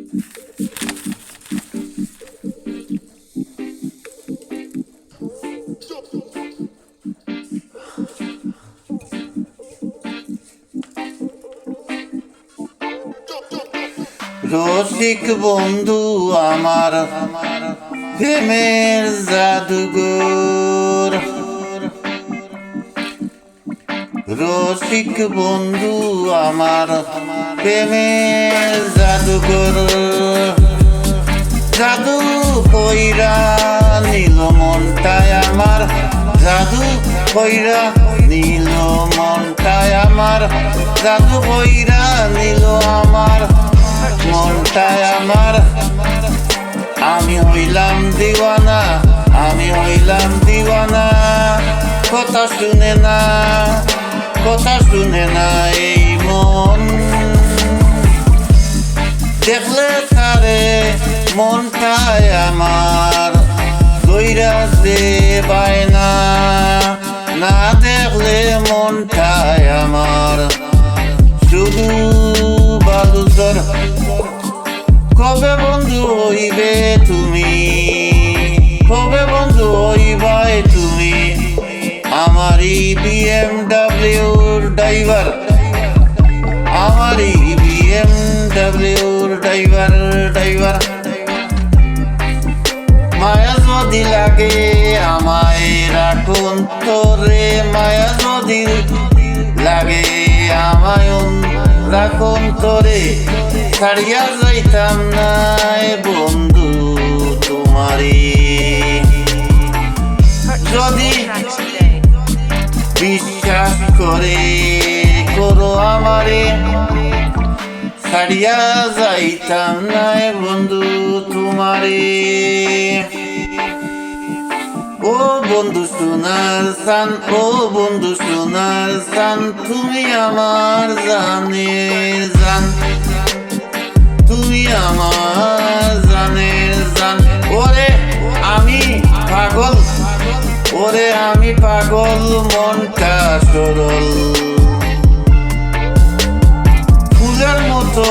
রসিক বন্ধু আমার প্রেমের জাদুঘর, রসিক বন্ধু আমার প্রেমের জাদুঘর, জাদু কইরা নীল মনটায় আমার, জাদু কইরা নীল মনটায় আমার, জাদু কইরা নীল আমার মনটায় আমার। আমি হইলাম দিওয়ানা, আমি হইলাম দিওয়ানা, কথা শুনে না, কথা শুনে না এই মন। দেখলে তারে মনটায় আমার কইরা দে বায়না, না দেখলে মনটায় আমার শুধু বালুচর। কবে বন্ধু হইবে তুমি, কবে বন্ধু হইবাই তুমি আমারই বিএমডাব্লিউর ড্রাইভার, আমারই বিএমডাব্লিউর ড্রাইভার ড্রাইভার। মায়া যদি লাগে আমায় রাখুন তোরে, মায়া যদি লাগে আমায় রাখুন তোরে, ছাড়িয়া যাইতাম না বন্ধু তোমারে। যদি বিশ্বাস করে করো আমারে, ছাড়িয়া যাইতাম না বন্ধু তোমারে। ও বন্ধু সোনার চান, ও বন্ধু সোনার চান, তুমি আমার জানের জান, তুমি আমার জানের জান। ওরে আমি পাগল, ওরে আমি পাগল, মনটা সরল ফুলের মতো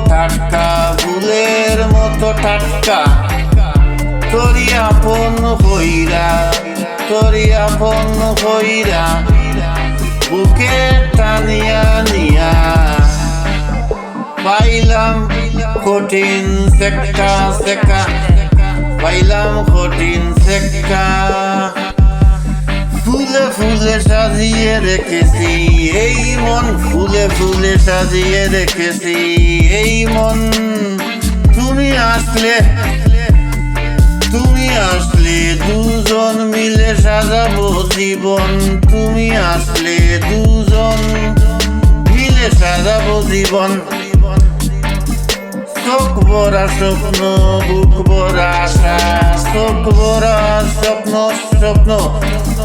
টাটকা, ফুলের মতো টাটকা। তোরি আপন হইরা, তোরি আপন হইরা বুকে টানিয়া নিয়া পাইলাম কঠিন সেক্কা সেক্কা, পাইলাম কঠিন সেক্কা। ফুলে ফুলে সাজিয়ে রেখেছি এই মন, ফুলে ফুলে সাজিয়ে রেখেছি এই মন। তুমি আসলে, তুমি আসলে দুজন মিলে সাজাবো জীবন, তুমি আসলে দুজন মিলে সাজাবো জীবন। চোখ ভরা স্বপ্ন, বুক ভরা আশা, চোখ ভরা স্বপ্ন স্বপ্ন,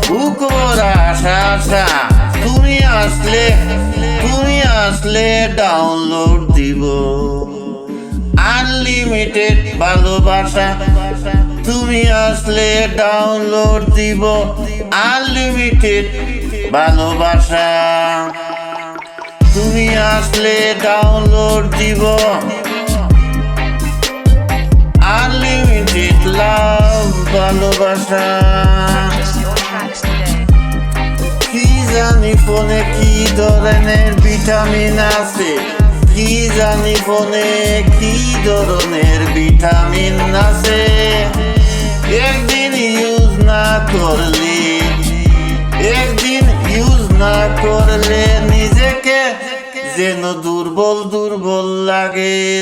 বুক ভরা আশা আশা। তুমি আসলে, তুমি আসলে ডাউনলোড দিব আনলিমিটেড ভালোবাসা। তুমি আসলে ডাউনলোড দিব আনলিমিটেড ভালোবাসা। তুমি আসলে ডাউনলোড দিব আনলিমিটেড লাভ ভালোবাসা। কি জানি ফোনে কি ধরনের ভিটামিন আছে, কি জানি ফোনে কি ধরনের ভিটামিন আছে। একদিন ইউজ না করলে, একদিন ইউজ না করলে নিজেকে যেন দুর্বল দুর্বল লাগে।